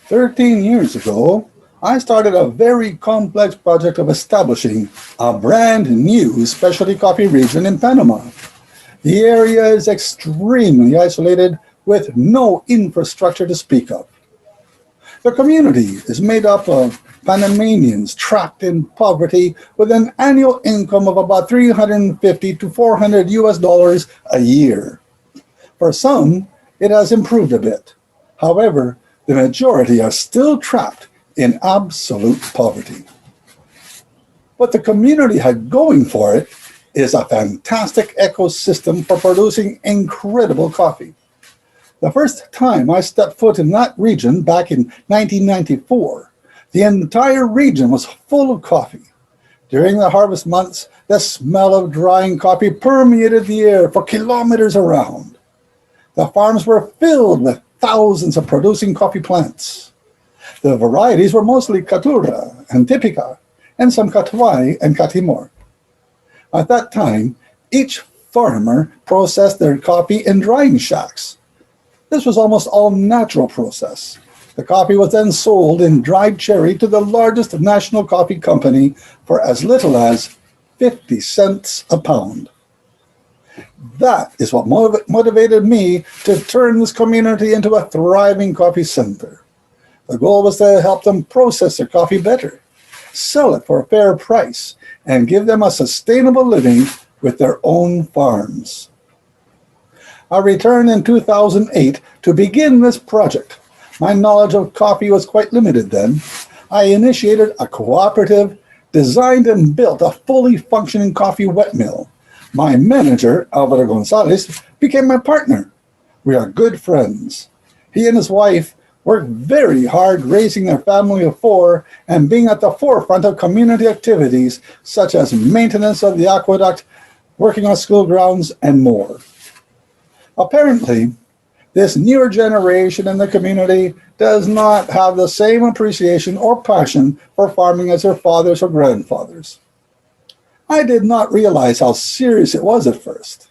13 years ago, I started a very complex project of establishing a brand new specialty coffee region in Panama. The area is extremely isolated with no infrastructure to speak of. The community is made up of Panamanians trapped in poverty with an annual income of about 350 to 400 US dollars a year. For some, it has improved a bit. However, the majority are still trapped in absolute poverty. What the community had going for it is a fantastic ecosystem for producing incredible coffee. The first time I stepped foot in that region back in 1994, the entire region was full of coffee. During the harvest months, the smell of drying coffee permeated the air for kilometers around. The farms were filled with thousands of producing coffee plants. The varieties were mostly Caturra and Típica, and some Catuay and Catimor. At that time, each farmer processed their coffee in drying shacks. This was almost all natural process. The coffee was then sold in dried cherry to the largest national coffee company for as little as 50 cents a pound. That is what motivated me to turn this community into a thriving coffee center. The goal was to help them process their coffee better, sell it for a fair price, and give them a sustainable living with their own farms. I returned in 2008 to begin this project. My knowledge of coffee was quite limited then. I initiated a cooperative, designed and built a fully functioning coffee wet mill. My manager, Alvaro González, became my partner. We are good friends. He and his wife worked very hard raising their family of four and being at the forefront of community activities such as maintenance of the aqueduct, working on school grounds, and more. Apparently, this newer generation in the community does not have the same appreciation or passion for farming as their fathers or grandfathers. I did not realize how serious it was at first.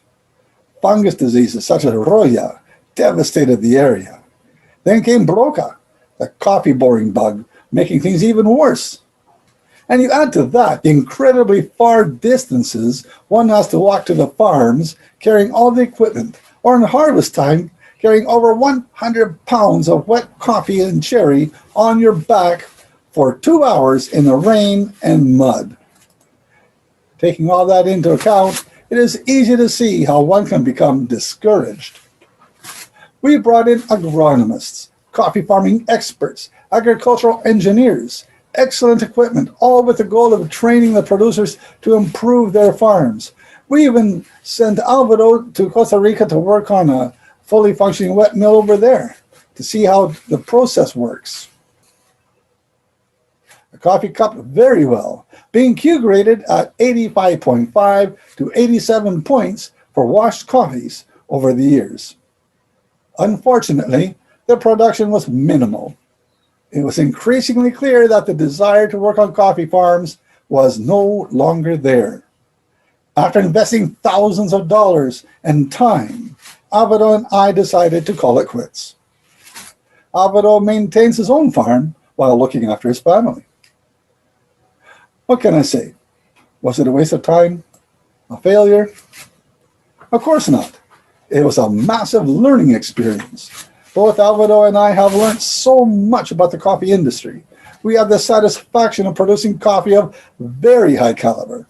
Fungus diseases such as roya devastated the area. Then came broca, the coffee boring bug, making things even worse. And you add to that the incredibly far distances one has to walk to the farms, carrying all the equipment, or in harvest time, carrying over 100 pounds of wet coffee and cherry on your back for 2 hours in the rain and mud. Taking all that into account, it is easy to see how one can become discouraged. We brought in agronomists, coffee farming experts, agricultural engineers, excellent equipment, all with the goal of training the producers to improve their farms. We even sent Alvaro to Costa Rica to work on a fully functioning wet mill over there to see how the process works. The coffee cupped very well, being Q graded at 85.5 to 87 points for washed coffees over the years. Unfortunately, the production was minimal. It was increasingly clear that the desire to work on coffee farms was no longer there. After investing thousands of dollars and time, Alvaro and I decided to call it quits. Alvaro maintains his own farm while looking after his family. What can I say? Was it a waste of time? A failure? Of course not. It was a massive learning experience. Both Alvaro and I have learned so much about the coffee industry. We have the satisfaction of producing coffee of very high caliber.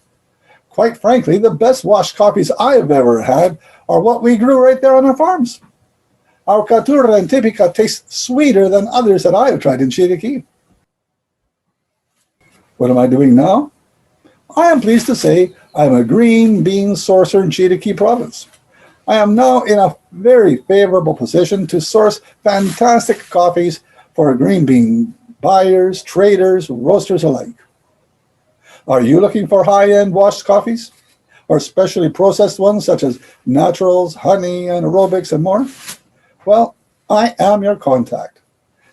Quite frankly, the best washed coffees I have ever had are what we grew right there on our farms. Our Caturra and Típica taste sweeter than others that I have tried in Chiriquí. What am I doing now? I am pleased to say I am a green bean sourcer in Chiriquí province. I am now in a very favorable position to source fantastic coffees for green bean buyers, traders, roasters alike. Are you looking for high-end washed coffees? Or specially processed ones such as naturals, honey, anaerobics, and more? Well, I am your contact.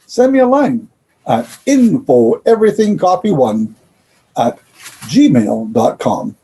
Send me a line at infoeverythingcoffee1@gmail.com.